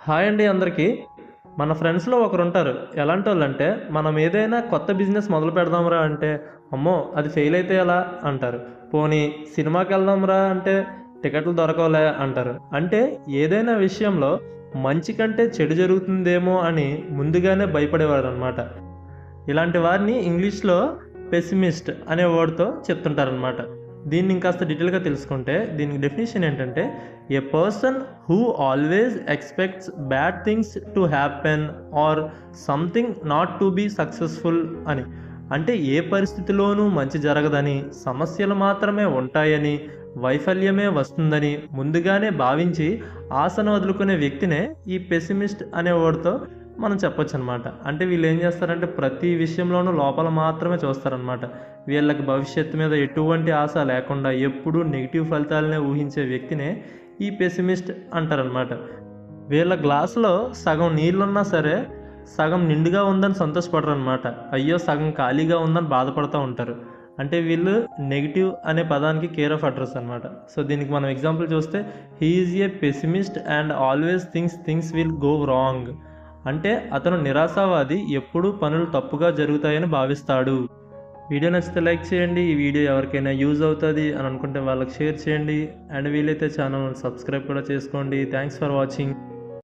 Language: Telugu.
హాయ్ అండి అందరికీ. మన ఫ్రెండ్స్‌లో ఒకరుంటారు. ఎలాంటోళ్ళంటే, మనం ఏదైనా కొత్త బిజినెస్ మొదలు పెడదాంరా అంటే, అమ్మో! అది ఫెయిల్ అయితే ఎలా అంటారు. పోనీ సినిమాకెళ్దాంరా అంటే, టికెట్లు దొరకవులే అంటారు. అంటే ఏదైనా విషయంలో మంచి కంటే చెడు జరుగుతుందేమో అని ముందుగానే భయపడేవారనమాట. ఇలాంటి వారిని ఇంగ్లీష్‌లో పెసిమిస్ట్ అనే వర్డ్‌తో చెప్తుంటారనమాట. దీన్ని ఇంకాస్త డీటెయిల్‌గా తెలుసుకుంటే దీనికి డెఫినిషన్ ఏంటంటే, a person who always expects bad things to happen or something not to be successful అని. అంటే ఏ పరిస్థితిలోనూ మంచి జరగదని, సమస్యలు మాత్రమే ఉంటాయని, వైఫల్యమే వస్తుందని ముందుగానే భావించి ఆశను వదులుకునే వ్యక్తినే ఈ పెసిమిస్ట్ అనే వర్డ్‌తో మనం చెప్పొచ్చనమాట. అంటే వీళ్ళు ఏం చేస్తారంటే ప్రతి విషయంలోనూ లోపల మాత్రమే చూస్తారనమాట. వీళ్ళకి భవిష్యత్తు మీద ఎటువంటి ఆశ లేకుండా ఎప్పుడూ నెగిటివ్ ఫలితాలనే ఊహించే వ్యక్తినే ఈ పెసిమిస్ట్ అంటారనమాట. వీళ్ళ గ్లాసులో సగం నీళ్ళున్నా సరే సగం నిండుగా ఉందని సంతోషపడరనమాట. అయ్యో సగం ఖాళీగా ఉందని బాధపడుతూ ఉంటారు. అంటే వీళ్ళు నెగిటివ్ అనే పదానికి కేర్ ఆఫ్ అడ్రస్ అనమాట. సో దీనికి మనం ఎగ్జాంపుల్ చూస్తే he is a pessimist and always things will go wrong. అంటే అతను నిరాశావాది, ఎప్పుడూ పనులు తప్పుగా జరుగుతాయని భావిస్తాడు. వీడియో నచ్చితే లైక్ చేయండి. ఈ వీడియో ఎవరికైనా యూజ్ అవుతుంది అని అనుకుంటే వాళ్ళకి షేర్ చేయండి. అండ్ వీలైతే ఛానల్ సబ్స్క్రైబ్ కూడా చేసుకోండి. Thanks for watching.